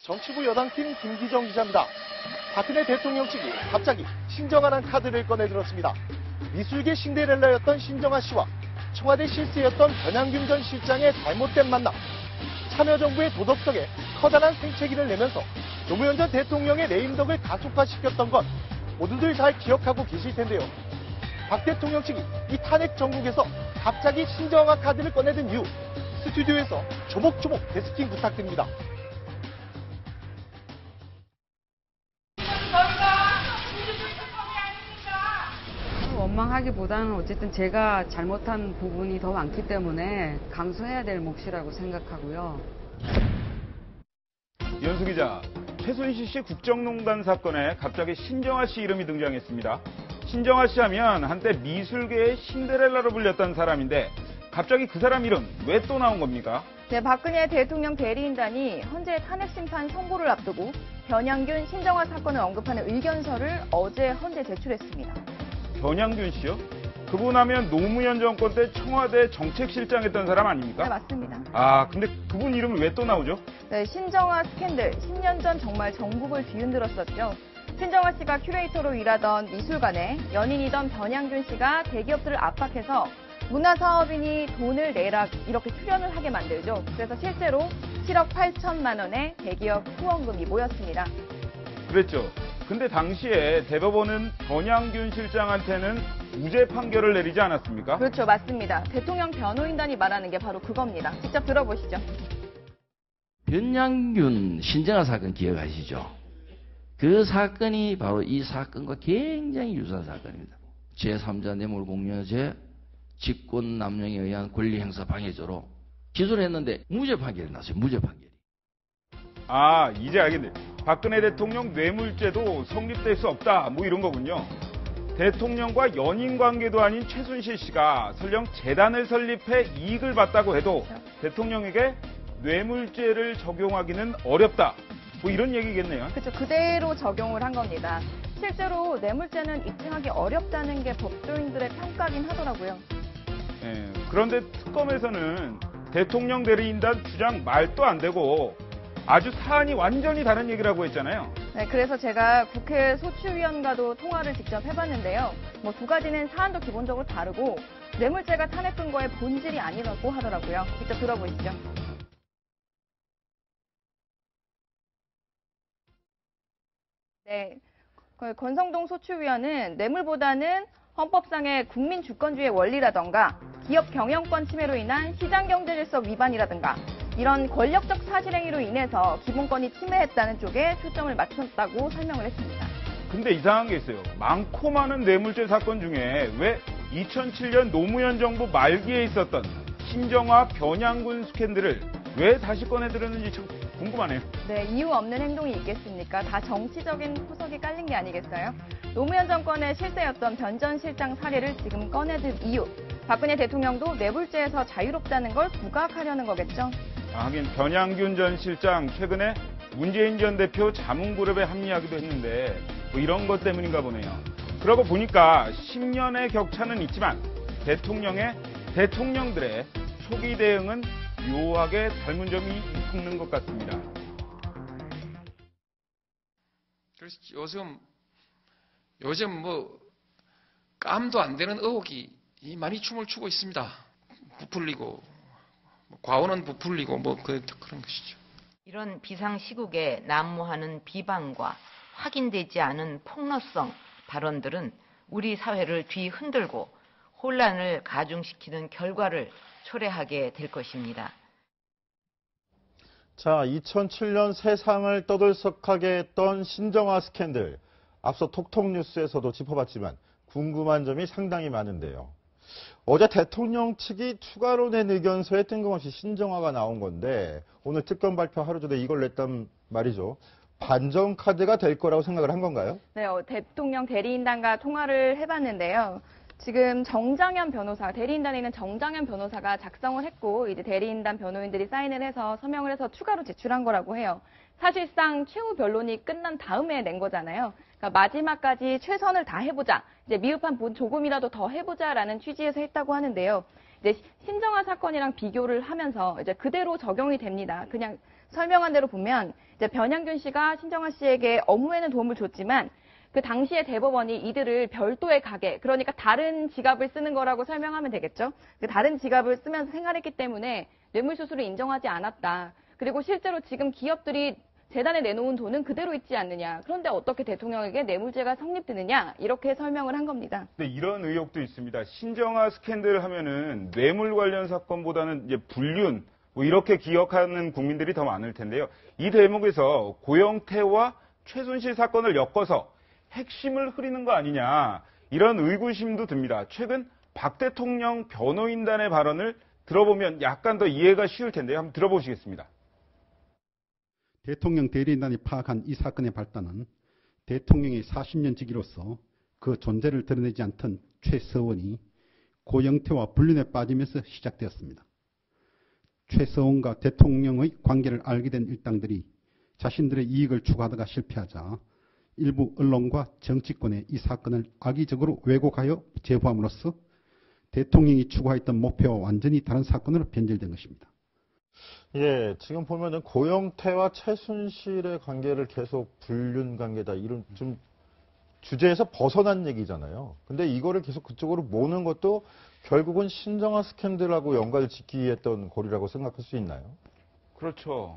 정치부 여당팀 김기정 기자입니다. 박근혜 대통령 측이 갑자기 신정아란 카드를 꺼내들었습니다. 미술계 신데렐라였던 신정아 씨와 청와대 실세였던 변양균 전 실장의 잘못된 만남. 참여정부의 도덕성에 커다란 생채기를 내면서 노무현 전 대통령의 레임덕을 가속화시켰던 것 모두들 잘 기억하고 계실 텐데요. 박 대통령 측이 이 탄핵 정국에서 갑자기 신정아 카드를 꺼내든 이유, 스튜디오에서 조목조목 데스킹 부탁드립니다. 원망하기보다는 어쨌든 제가 잘못한 부분이 더 많기 때문에 감수해야 될 몫이라고 생각하고요. 이현수 기자, 최순실 씨 국정농단 사건에 갑자기 신정아 씨 이름이 등장했습니다. 신정아 씨 하면 한때 미술계의 신데렐라로 불렸던 사람인데 갑자기 그 사람 이름 왜 또 나온 겁니까? 네, 박근혜 대통령 대리인단이 헌재 탄핵심판 선고를 앞두고 변양균, 신정아 사건을 언급하는 의견서를 어제 헌재 제출했습니다. 변양균 씨요? 그분 하면 노무현 정권 때 청와대 정책실장했던 사람 아닙니까? 네, 맞습니다. 아, 근데 그분 이름이 왜 또 나오죠? 네, 신정아 스캔들 10년 전 정말 전국을 뒤흔들었었죠. 신정아 씨가 큐레이터로 일하던 미술관에 연인이던 변양균 씨가 대기업들을 압박해서 문화사업인이 돈을 내라 이렇게 출연을 하게 만들죠. 그래서 실제로 7억 8천만 원의 대기업 후원금이 모였습니다. 그랬죠. 근데 당시에 대법원은 변양균 실장한테는 무죄 판결을 내리지 않았습니까? 그렇죠. 맞습니다. 대통령 변호인단이 말하는 게 바로 그겁니다. 직접 들어보시죠. 변양균 신정아 사건 기억하시죠? 그 사건이 바로 이 사건과 굉장히 유사한 사건입니다. 제3자 뇌물공여죄 직권 남용에 의한 권리행사 방해죄로 기소를 했는데 무죄 판결이 났어요. 무죄 판결이. 아, 이제 알겠네. 박근혜 대통령 뇌물죄도 성립될 수 없다, 뭐 이런 거군요. 대통령과 연인 관계도 아닌 최순실 씨가 설령 재단을 설립해 이익을 봤다고 해도 대통령에게 뇌물죄를 적용하기는 어렵다. 뭐 이런 얘기겠네요. 그렇죠. 그대로 적용을 한 겁니다. 실제로 뇌물죄는 입증하기 어렵다는 게 법조인들의 평가긴 하더라고요. 네, 그런데 특검에서는 대통령 대리인단 주장 말도 안 되고 아주 사안이 완전히 다른 얘기라고 했잖아요. 네, 그래서 제가 국회 소추위원과도 통화를 직접 해봤는데요. 뭐 두 가지는 사안도 기본적으로 다르고 뇌물죄가 탄핵 근거의 본질이 아니라고 하더라고요. 직접 들어보시죠. 네, 권성동 소추위원은 뇌물보다는 헌법상의 국민 주권주의 원리라던가 기업 경영권 침해로 인한 시장 경제 질서 위반이라든가 이런 권력적 사실행위로 인해서 기본권이 침해했다는 쪽에 초점을 맞췄다고 설명을 했습니다. 근데 이상한 게 있어요. 많고 많은 뇌물죄 사건 중에 왜 2007년 노무현 정부 말기에 있었던 신정아 변양군 스캔들을 왜 다시 꺼내들었는지 참 궁금하네요. 네, 이유 없는 행동이 있겠습니까? 다 정치적인 포석이 깔린 게 아니겠어요? 노무현 정권의 실세였던 변 전 실장 사례를 지금 꺼내든 이유. 박근혜 대통령도 뇌물죄에서 자유롭다는 걸 부각하려는 거겠죠? 하긴 변양균 전 실장 최근에 문재인 전 대표 자문그룹에 합류하기도 했는데 뭐 이런 것 때문인가 보네요. 그러고 보니까 10년의 격차는 있지만 대통령들의 초기 대응은 묘하게 닮은 점이 있는 것 같습니다. 그래서 요즘 뭐 깜도 안 되는 의혹이 많이 춤을 추고 있습니다. 부풀리고 과오는 부풀리고 뭐 그런 것이죠. 이런 비상시국에 난무하는 비방과 확인되지 않은 폭로성 발언들은 우리 사회를 뒤흔들고 혼란을 가중시키는 결과를 초래하게 될 것입니다. 자, 2007년 세상을 떠들썩하게 했던 신정아 스캔들. 앞서 톡톡뉴스에서도 짚어봤지만 궁금한 점이 상당히 많은데요. 어제 대통령 측이 추가로 낸 의견서에 뜬금없이 신정아가 나온 건데 오늘 특검 발표 하루 전에 이걸 냈단 말이죠. 반전 카드가 될 거라고 생각을 한 건가요? 네, 대통령 대리인단과 통화를 해봤는데요. 지금 정장현 변호사, 대리인단에 있는 정장현 변호사가 작성을 했고 이제 대리인단 변호인들이 사인을 해서 서명을 해서 추가로 제출한 거라고 해요. 사실상 최후 변론이 끝난 다음에 낸 거잖아요. 그러니까 마지막까지 최선을 다해보자. 이제 미흡한 부분 조금이라도 더 해보자라는 취지에서 했다고 하는데요. 이제 신정아 사건이랑 비교를 하면서 이제 그대로 적용이 됩니다. 그냥 설명한 대로 보면 이제 변양균 씨가 신정아 씨에게 업무에는 도움을 줬지만 그 당시에 대법원이 이들을 별도의 가게, 그러니까 다른 지갑을 쓰는 거라고 설명하면 되겠죠. 그 다른 지갑을 쓰면서 생활했기 때문에 뇌물수수를 인정하지 않았다. 그리고 실제로 지금 기업들이 재단에 내놓은 돈은 그대로 있지 않느냐. 그런데 어떻게 대통령에게 뇌물죄가 성립되느냐. 이렇게 설명을 한 겁니다. 네, 이런 의혹도 있습니다. 신정아 스캔들 하면은 뇌물 관련 사건보다는 이제 불륜, 뭐 이렇게 기억하는 국민들이 더 많을 텐데요. 이 대목에서 고영태와 최순실 사건을 엮어서 핵심을 흐리는 거 아니냐, 이런 의구심도 듭니다. 최근 박 대통령 변호인단의 발언을 들어보면 약간 더 이해가 쉬울 텐데요. 한번 들어보시겠습니다. 대통령 대리인단이 파악한 이 사건의 발단은 대통령이 40년 직위로서 그 존재를 드러내지 않던 최서원이 고영태와 불륜에 빠지면서 시작되었습니다. 최서원과 대통령의 관계를 알게 된 일당들이 자신들의 이익을 추구하다가 실패하자 일부 언론과 정치권에 이 사건을 악의적으로 왜곡하여 제보함으로써 대통령이 추구했던 목표와 완전히 다른 사건으로 변질된 것입니다. 예, 지금 보면은 고영태와 최순실의 관계를 계속 불륜 관계다, 이런 좀 주제에서 벗어난 얘기잖아요. 근데 이거를 계속 그쪽으로 모는 것도 결국은 신정아 스캔들하고 연관을 짓기 위해 했던 고리라고 생각할 수 있나요? 그렇죠.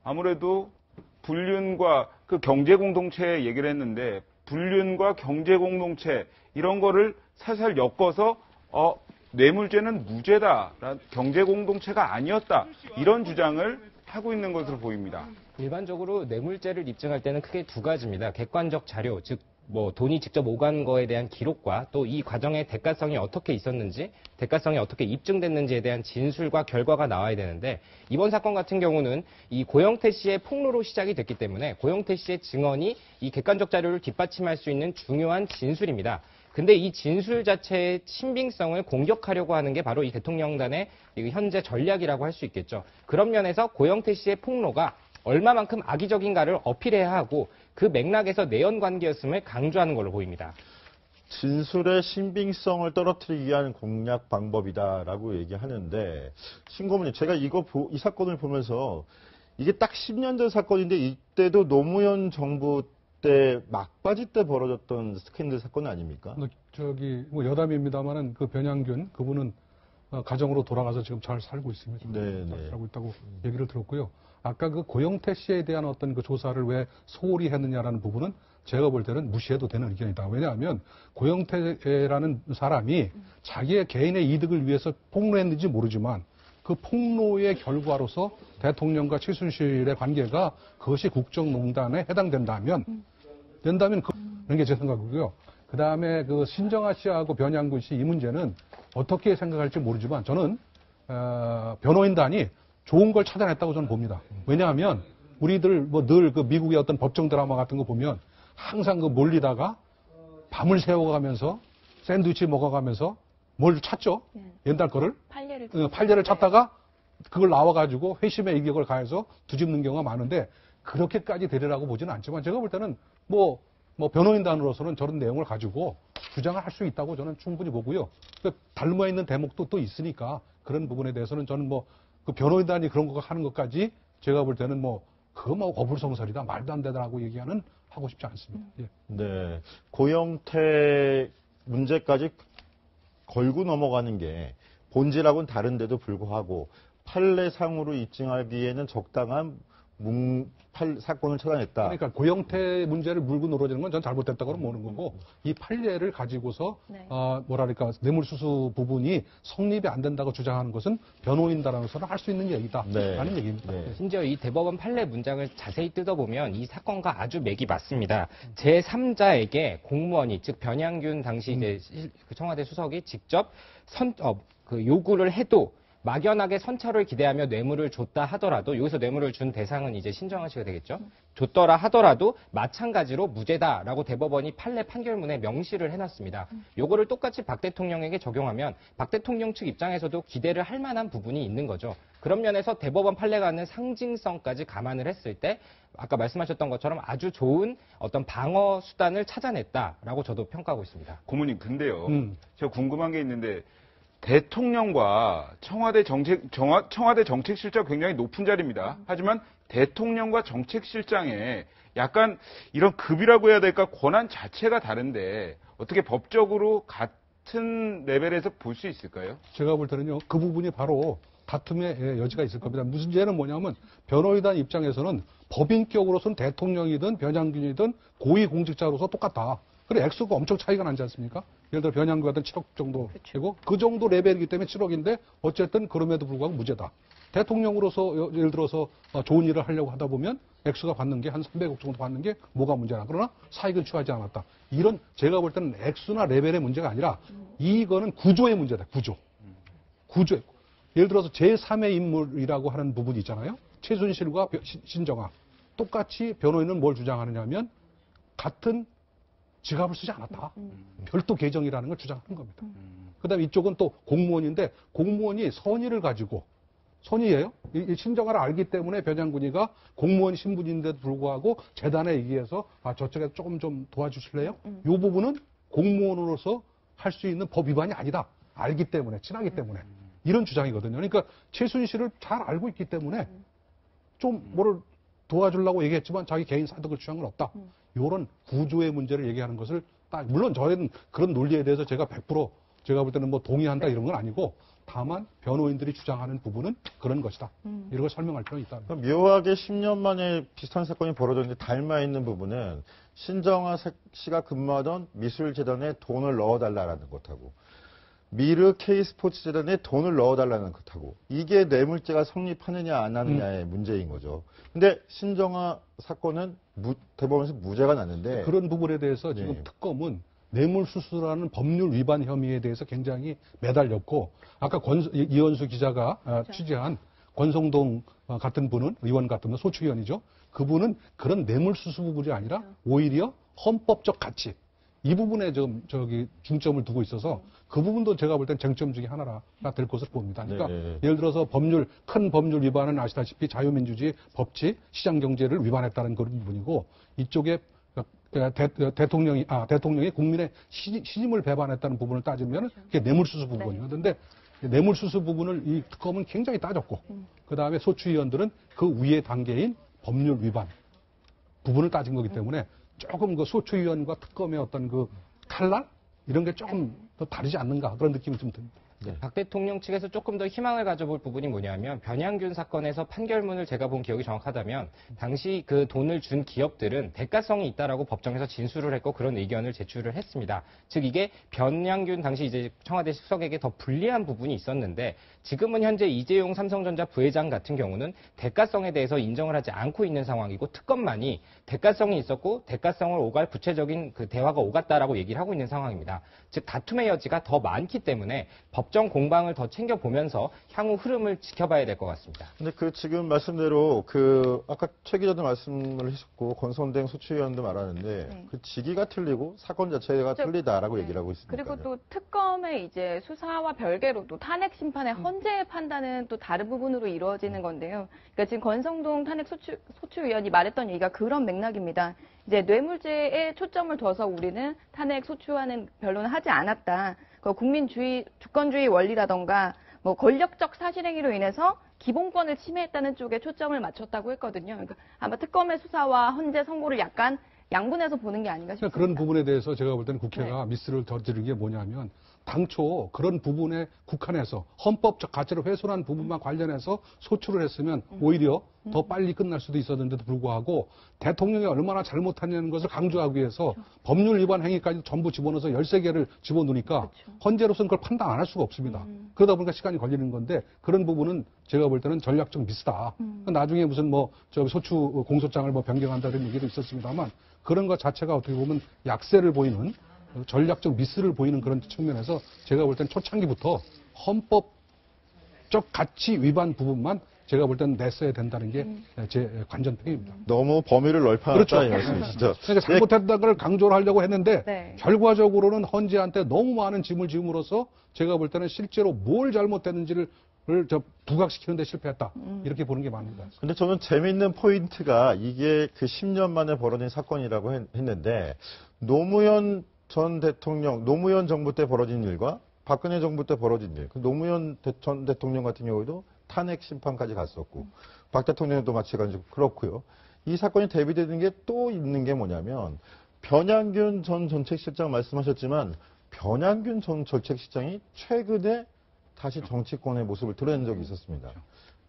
아무래도 불륜과 그 경제 공동체 얘기를 했는데, 불륜과 경제 공동체 이런 거를 살살 엮어서 뇌물죄는 무죄다, 경제 공동체가 아니었다, 이런 주장을 하고 있는 것으로 보입니다. 일반적으로 뇌물죄를 입증할 때는 크게 두 가지입니다. 객관적 자료, 즉 돈이 직접 오간 거에 대한 기록과 또 이 과정의 대가성이 어떻게 있었는지, 대가성이 어떻게 입증됐는지에 대한 진술과 결과가 나와야 되는데, 이번 사건 같은 경우는 이 고영태 씨의 폭로로 시작이 됐기 때문에 고영태 씨의 증언이 이 객관적 자료를 뒷받침할 수 있는 중요한 진술입니다. 근데 이 진술 자체의 신빙성을 공격하려고 하는 게 바로 이 대통령단의 현재 전략이라고 할 수 있겠죠. 그런 면에서 고영태 씨의 폭로가 얼마만큼 악의적인가를 어필해야 하고 그 맥락에서 내연 관계였음을 강조하는 걸로 보입니다. 진술의 신빙성을 떨어뜨리기 위한 공략 방법이다라고 얘기하는데, 신고문님, 제가 이 사건을 보면서 이게 딱 10년 된 사건인데 이때도 노무현 정부 때 막바지 때 벌어졌던 스캔들 사건 아닙니까? 여담입니다만은 그 변양균 그분은 가정으로 돌아가서 지금 잘 살고 있습니다. 네, 잘 살고 있다고 얘기를 들었고요. 아까 그 고영태 씨에 대한 어떤 그 조사를 왜 소홀히 했느냐라는 부분은 제가 볼 때는 무시해도 되는 의견이다. 왜냐하면 고영태라는 사람이 자기의 개인의 이득을 위해서 폭로했는지 모르지만 그 폭로의 결과로서 대통령과 최순실의 관계가 그것이 국정농단에 해당된다면 그런 게 제 생각이고요. 그 다음에 그 신정아 씨하고 변양군 씨 이 문제는 어떻게 생각할지 모르지만 저는 변호인단이 좋은 걸 찾아냈다고 저는 봅니다. 왜냐하면 우리들 늘 그 미국의 어떤 법정 드라마 같은 거 보면 항상 그 몰리다가 밤을 새워가면서 샌드위치 먹어가면서 뭘 찾죠? 옛날 거를? 판례를 찾다가 그걸 나와가지고 회심의 이격을 가해서 뒤집는 경우가 많은데 그렇게까지 되리라고 보지는 않지만 제가 볼 때는 변호인단으로서는 저런 내용을 가지고 주장을 할 수 있다고 저는 충분히 보고요. 닮아 있는 대목도 또 있으니까 그런 부분에 대해서는 저는 그 변호인단이 그런 거 하는 것까지 제가 볼 때는 그거 어불성설이다, 말도 안 되다라고 얘기하는 하고 싶지 않습니다. 예. 네. 고영태 문제까지 걸고 넘어가는 게 본질하고는 다른데도 불구하고 판례상으로 입증하기에는 적당한 사건을 찾아냈다. 그러니까 고영태 문제를 물고 늘어지는 건 전 잘못됐다고 보는 거고 이 판례를 가지고서 뇌물수수 부분이 성립이 안 된다고 주장하는 것은 변호인단으로서는 할 수 있는 얘기다라는 얘기입니다. 네. 심지어 이 대법원 판례 문장을 자세히 뜯어보면 이 사건과 아주 맥이 맞습니다. 제3자에게 공무원이, 즉 변양균 당시 이제 청와대 수석이 직접 요구를 해도 막연하게 선처를 기대하며 뇌물을 줬다 하더라도, 여기서 뇌물을 준 대상은 이제 신정아 씨가 되겠죠. 줬더라 하더라도 마찬가지로 무죄다라고 대법원이 판례 판결문에 명시를 해놨습니다. 요거를 똑같이 박 대통령에게 적용하면 박 대통령 측 입장에서도 기대를 할 만한 부분이 있는 거죠. 그런 면에서 대법원 판례가 갖는 상징성까지 감안을 했을 때 아까 말씀하셨던 것처럼 아주 좋은 어떤 방어 수단을 찾아냈다라고 저도 평가하고 있습니다. 고모님, 근데요. 제가 궁금한 게 있는데 대통령과 청와대 정책실장 굉장히 높은 자리입니다. 하지만 대통령과 정책실장의 약간 이런 급이라고 해야 될까 권한 자체가 다른데 어떻게 법적으로 같은 레벨에서 볼 수 있을까요? 제가 볼 때는요, 그 부분이 바로 다툼의 여지가 있을 겁니다. 문제는 뭐냐면 변호인단 입장에서는 법인격으로서는 대통령이든 변양균이든 고위공직자로서 똑같다. 그래 액수가 엄청 차이가 나지 않습니까? 예를 들어 변양균 같은 7억 정도 되고 그 정도 레벨이기 때문에 7억인데 어쨌든 그럼에도 불구하고 무죄다. 대통령으로서 예를 들어서 좋은 일을 하려고 하다 보면 액수가 받는 게 한 300억 정도 받는 게 뭐가 문제나. 그러나 사익은 취하지 않았다. 이런 제가 볼 때는 액수나 레벨의 문제가 아니라 이거는 구조의 문제다. 구조. 예를 들어서 제3의 인물이라고 하는 부분이 있잖아요. 최순실과 신정아. 똑같이 변호인은 뭘 주장하느냐면 같은 지갑을 쓰지 않았다. 별도 계정이라는 걸 주장하는 겁니다. 그다음에 이쪽은 또 공무원인데 공무원이 선의를 가지고 선의예요. 이 신정아를 알기 때문에 변양군이가 공무원 신분인데도 불구하고 재단에 얘기해서 저쪽에 조금 좀 도와주실래요? 이 부분은 공무원으로서 할 수 있는 법 위반이 아니다. 알기 때문에 친하기 때문에 이런 주장이거든요. 그러니까 최순실을 잘 알고 있기 때문에 좀 뭐를 도와주려고 얘기했지만 자기 개인 사득을 취한 건 없다. 이런 구조의 문제를 얘기하는 것을 물론 저희는 그런 논리에 대해서 제가 100% 제가 볼 때는 뭐 동의한다 이런 건 아니고 다만 변호인들이 주장하는 부분은 그런 것이다. 이런 걸 설명할 필요가 있다. 묘하게 10년 만에 비슷한 사건이 벌어졌는데 닮아 있는 부분은 신정아 씨가 근무하던 미술재단에 돈을 넣어달라는 것하고 미르 K스포츠재단에 돈을 넣어달라는 것하고 이게 뇌물죄가 성립하느냐 안 하느냐의 문제인 거죠. 근데 신정아 사건은 대법원에서 무죄가 났는데 그런 부분에 대해서 지금 특검은 뇌물수수라는 법률 위반 혐의에 대해서 굉장히 매달렸고 아까 이현수 기자가 취재한 권성동 같은 분은 의원 같은 분 소추위원이죠. 그분은 그런 뇌물수수 부분이 아니라 오히려 헌법적 가치 이 부분에 좀 중점을 두고 있어서 그 부분도 제가 볼 땐 쟁점 중에 하나가 될 것으로 봅니다. 그러니까 예를 들어서 큰 법률 위반은 아시다시피 자유민주주의, 법치, 시장경제를 위반했다는 그런 부분이고 이쪽에 대통령이 국민의 신임을 배반했다는 부분을 따지면 그게 뇌물수수 부분이거든요. 그런데 뇌물수수 부분을 이 특검은 굉장히 따졌고 그 다음에 소추위원들은 그 위의 단계인 법률 위반 부분을 따진 거기 때문에 조금 그 소추위원과 특검의 어떤 그 칼날 이런 게 조금 더 다르지 않는가 그런 느낌이 좀 듭니다. 박 대통령 측에서 조금 더 희망을 가져볼 부분이 뭐냐면 변양균 사건에서 판결문을 제가 본 기억이 정확하다면 당시 그 돈을 준 기업들은 대가성이 있다라고 법정에서 진술을 했고 그런 의견을 제출을 했습니다. 즉 이게 변양균 당시 이제 청와대 수석에게 더 불리한 부분이 있었는데 지금은 현재 이재용 삼성전자 부회장 같은 경우는 대가성에 대해서 인정을 하지 않고 있는 상황이고 특검만이 대가성이 있었고 대가성을 오갈 구체적인 그 대화가 오갔다라고 얘기를 하고 있는 상황입니다. 즉 다툼의 여지가 더 많기 때문에 법정 공방을 더 챙겨보면서 향후 흐름을 지켜봐야 될 것 같습니다. 근데 지금 말씀대로 아까 최 기자도 말씀을 하셨고 권선동 소추위원도 말하는데 그 직위가 틀리고 사건 자체가 틀리다라고 얘기를 하고 있습니다. 그리고 또 특검의 이제 수사와 별개로 또 탄핵 심판의 헌재 판단은 또 다른 부분으로 이루어지는 건데요. 그러니까 지금 권성동 탄핵 소추위원이 말했던 얘기가 그런 맥락입니다. 이제 뇌물죄에 초점을 둬서 우리는 탄핵 소추와는 별로는 하지 않았다. 그 국민주의, 주권주의 원리라던가 뭐 권력적 사실행위로 인해서 기본권을 침해했다는 쪽에 초점을 맞췄다고 했거든요. 그러니까 아마 특검의 수사와 헌재 선고를 약간 양분해서 보는 게 아닌가 싶습니다. 그런 부분에 대해서 제가 볼 때는 국회가 미스를 저지른 게 뭐냐면 당초 그런 부분에 국한해서 헌법적 가치를 훼손한 부분만 관련해서 소추를 했으면 오히려 더 빨리 끝날 수도 있었는데도 불구하고 대통령이 얼마나 잘못했냐는 것을 강조하기 위해서 법률 위반 행위까지 전부 집어넣어서 13개를 집어넣으니까 헌재로서는 그걸 판단 안 할 수가 없습니다. 그러다 보니까 시간이 걸리는 건데 그런 부분은 제가 볼 때는 전략적 미스다. 나중에 무슨 소추 공소장을 변경한다는 얘기도 있었습니다만 그런 것 자체가 어떻게 보면 약세를 보이는 전략적 미스를 보이는 그런 측면에서 제가 볼 때는 초창기부터 헌법적 가치 위반 부분만 제가 볼 때는 냈어야 된다는 게 제 관전평입니다. 너무 범위를 넓혀놨다 그렇죠. 이 말씀이시죠. 그러니까 잘못했다는 걸 강조를 하려고 했는데 결과적으로는 헌재한테 너무 많은 짐을 지음으로써 제가 볼 때는 실제로 뭘 잘못됐는지를 부각시키는 데 실패했다. 이렇게 보는 게 맞는 것 같습니다. 근데 저는 재미있는 포인트가 이게 10년 만에 벌어진 사건이라고 했는데 노무현 전 대통령, 노무현 정부 때 벌어진 일과 박근혜 정부 때 벌어진 일. 그 노무현 전 대통령 같은 경우에도 탄핵 심판까지 갔었고, 박 대통령도 마찬가지고 그렇고요. 이 사건이 대비되는 게 또 있는 게 뭐냐면, 변양균 전 정책실장 말씀하셨지만, 변양균 전 정책실장이 최근에 다시 정치권의 모습을 드러낸 적이 있었습니다.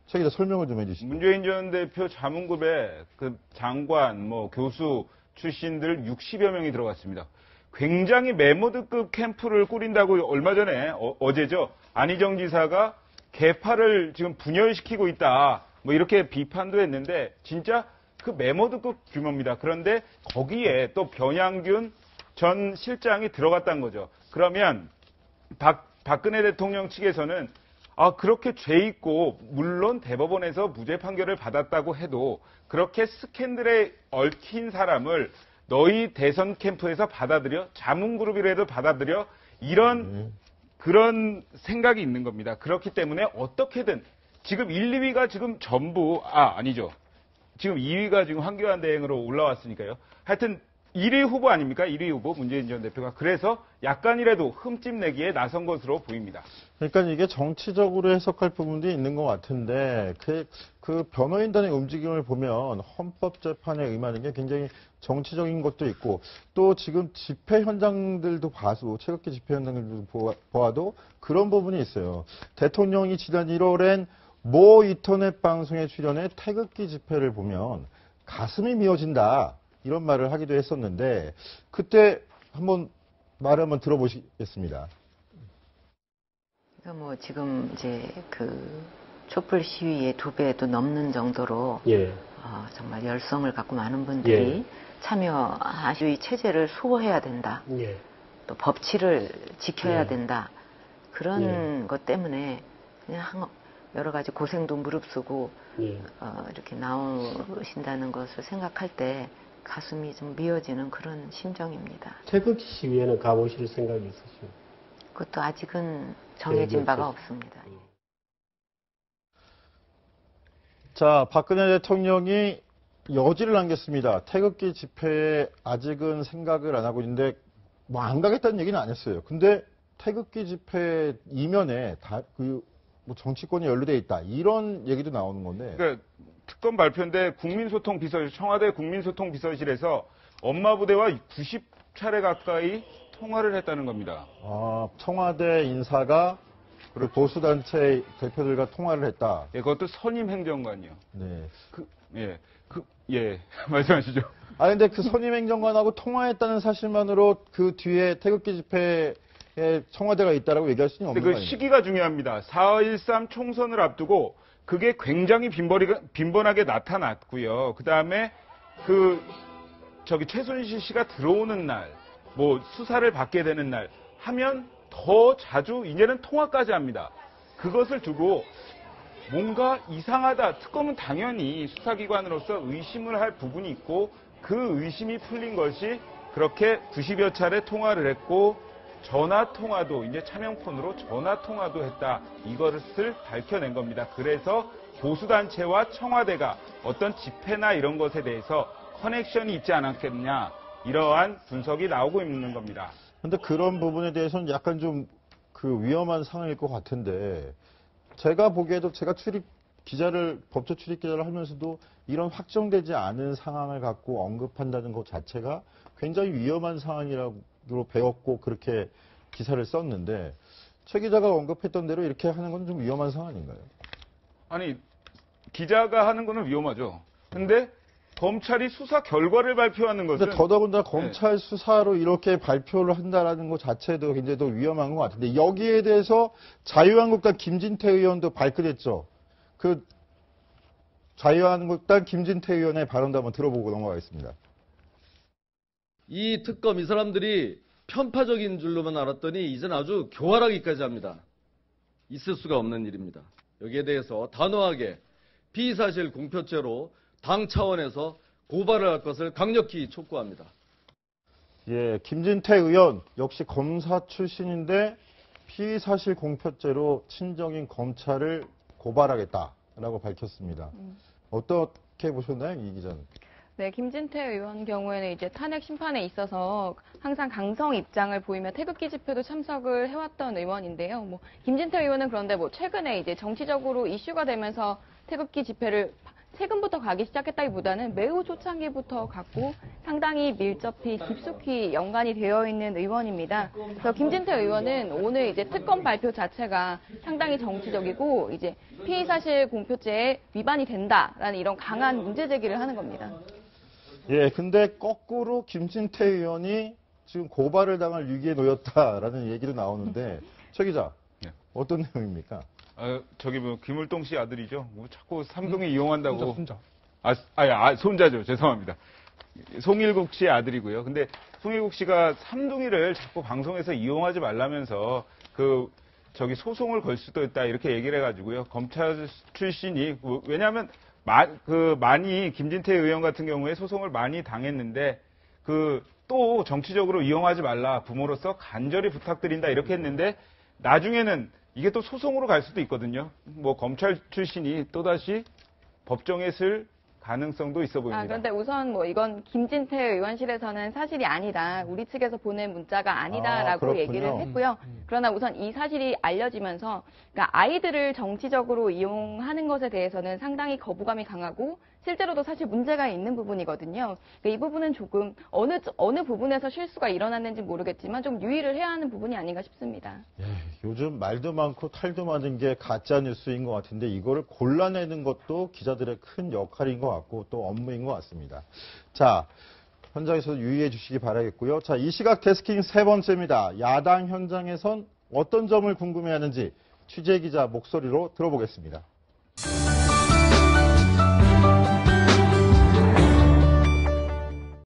최 기자 설명을 좀 해주시죠. 문재인 전 대표 자문급에 그 장관, 교수 출신들 60여 명이 들어갔습니다. 굉장히 메모드급 캠프를 꾸린다고 얼마 전에 어제죠. 안희정 지사가 개파를 지금 분열시키고 있다. 이렇게 비판도 했는데 진짜 그 메모드급 규모입니다. 그런데 거기에 또 변양균 전 실장이 들어갔다는 거죠. 그러면 박근혜 대통령 측에서는 그렇게 죄 있고 물론 대법원에서 무죄 판결을 받았다고 해도 그렇게 스캔들에 얽힌 사람을 너희 대선 캠프에서 받아들여 자문그룹이라도 받아들여 이런 그런 생각이 있는 겁니다. 그렇기 때문에 어떻게든 지금 1, 2위가 지금 전부 아니죠. 지금 2위가 지금 황교안 대행으로 올라왔으니까요. 하여튼 1위 후보 아닙니까? 1위 후보 문재인 전 대표가. 그래서 약간이라도 흠집 내기에 나선 것으로 보입니다. 그러니까 이게 정치적으로 해석할 부분도 있는 것 같은데 그 변호인단의 움직임을 보면 헌법재판에 임하는 게 굉장히 정치적인 것도 있고 또 지금 집회 현장들도 봐도 태극기 집회 현장들도 보아도 그런 부분이 있어요. 대통령이 지난 1월엔 모 인터넷 방송에 출연해 태극기 집회를 보면 가슴이 미어진다. 이런 말을 하기도 했었는데 그때 말을 한번 들어보시겠습니다. 그러니까 지금 이제 그 촛불 시위의 2배도 넘는 정도로 정말 열성을 갖고 많은 분들이 참여하시 체제를 수호해야 된다. 또 법치를 지켜야 된다. 그런 것 때문에 그냥 여러 가지 고생도 무릅쓰고 이렇게 나오신다는 것을 생각할 때 가슴이 좀 미어지는 그런 심정입니다. 태극기 시위에는 가보실 생각이 있으시죠? 그것도 아직은 정해진 바가 없습니다. 자, 박근혜 대통령이 여지를 남겼습니다. 태극기 집회에 아직은 생각을 안 하고 있는데 안 가겠다는 얘기는 안 했어요. 근데 태극기 집회 이면에 정치권이 연루돼 있다 이런 얘기도 나오는 건데. 그러니까 특검 발표인데 국민소통비서실, 청와대 국민소통비서실에서 엄마 부대와 90차례 가까이 통화를 했다는 겁니다. 청와대 인사가 그 보수단체 대표들과 통화를 했다. 그것도 선임 행정관이요. 네. 말씀하시죠. 근데 그 선임 행정관하고 통화했다는 사실만으로 그 뒤에 태극기 집회에 청와대가 있다라고 얘기할 수는 없는 거 아닙니까? 시기가 중요합니다. 4.13 총선을 앞두고 그게 굉장히 빈번하게 나타났고요. 그 다음에 최순실 씨가 들어오는 날, 수사를 받게 되는 날 하면 더 자주 이제는 통화까지 합니다. 그것을 두고 뭔가 이상하다. 특검은 당연히 수사기관으로서 의심을 할 부분이 있고 그 의심이 풀린 것이 그렇게 90여 차례 통화를 했고 전화통화도 이제 차명폰으로 전화통화도 했다. 이것을 밝혀낸 겁니다. 그래서 보수단체와 청와대가 어떤 집회나 이런 것에 대해서 커넥션이 있지 않았겠냐. 이러한 분석이 나오고 있는 겁니다. 그런데 그런 부분에 대해서는 약간 좀 위험한 상황일 것 같은데 제가 보기에도 제가 법조 출입 기자를 하면서도 이런 확정되지 않은 상황을 갖고 언급한다는 것 자체가 굉장히 위험한 상황이라고 배웠고 그렇게 기사를 썼는데 최 기자가 언급했던 대로 이렇게 하는 건 좀 위험한 상황 아닌가요? 아니, 기자가 하는 거는 위험하죠. 근데 검찰이 수사 결과를 발표하는 것은 근데 더더군다나 검찰 수사로 이렇게 발표를 한다라는 것 자체도 굉장히 더 위험한 것 같은데 여기에 대해서 자유한국당 김진태 의원도 발끈했죠. 그 자유한국당 김진태 의원의 발언도 한번 들어보고 넘어가겠습니다. 이 특검 이 사람들이 편파적인 줄로만 알았더니 이제는 아주 교활하기까지 합니다. 있을 수가 없는 일입니다. 여기에 대해서 단호하게 피의사실 공표죄로 당 차원에서 고발을 할 것을 강력히 촉구합니다. 김진태 의원 역시 검사 출신인데 피의사실 공표죄로 친정인 검찰을 고발하겠다라고 밝혔습니다. 어떻게 보셨나요, 이 기자는? 네, 김진태 의원 경우에는 이제 탄핵 심판에 있어서 항상 강성 입장을 보이며 태극기 집회도 참석을 해왔던 의원인데요. 뭐 김진태 의원은 그런데 뭐 최근에 이제 정치적으로 이슈가 되면서 태극기 집회를 최근부터 가기 시작했다기보다는 매우 초창기부터 갔고 상당히 밀접히 깊숙이 연관이 되어 있는 의원입니다. 그래서 김진태 의원은 오늘 이제 특검 발표 자체가 상당히 정치적이고 이제 피의 사실 공표죄에 위반이 된다라는 이런 강한 문제 제기를 하는 겁니다. 예, 근데 거꾸로 김진태 의원이 지금 고발을 당할 위기에 놓였다라는 얘기도 나오는데 최 기자, 네. 어떤 내용입니까? 저기 뭐 김울동 씨 아들이죠. 뭐 자꾸 삼동이 이용한다고. 손자. 손자죠. 죄송합니다. 송일국 씨의 아들이고요. 근데 송일국 씨가 삼둥이를 자꾸 방송에서 이용하지 말라면서 저기 소송을 걸 수도 있다 이렇게 얘기를 해가지고요. 검찰 출신이 왜냐하면 많이 김진태 의원 같은 경우에 소송을 많이 당했는데 또 정치적으로 이용하지 말라 부모로서 간절히 부탁드린다 이렇게 했는데 나중에는 이게 또 소송으로 갈 수도 있거든요. 뭐 검찰 출신이 또다시 법정에 쓸 가능성도 있어 보입니다. 그런데 우선 뭐 이건 김진태 의원실에서는 사실이 아니다. 우리 측에서 보낸 문자가 아니다라고 얘기를 했고요. 그러나 우선 이 사실이 알려지면서 그러니까 아이들을 정치적으로 이용하는 것에 대해서는 상당히 거부감이 강하고 실제로도 사실 문제가 있는 부분이거든요. 그러니까 이 부분은 조금 어느 부분에서 실수가 일어났는지 모르겠지만 좀 유의를 해야 하는 부분이 아닌가 싶습니다. 예, 요즘 말도 많고 탈도 많은 게 가짜 뉴스인 것 같은데 이거를 골라내는 것도 기자들의 큰 역할인 것 같고 또 업무인 것 같습니다. 자, 현장에서 유의해 주시기 바라겠고요. 자, 이 시각 데스킹 세 번째입니다. 야당 현장에선 어떤 점을 궁금해하는지 취재 기자 목소리로 들어보겠습니다.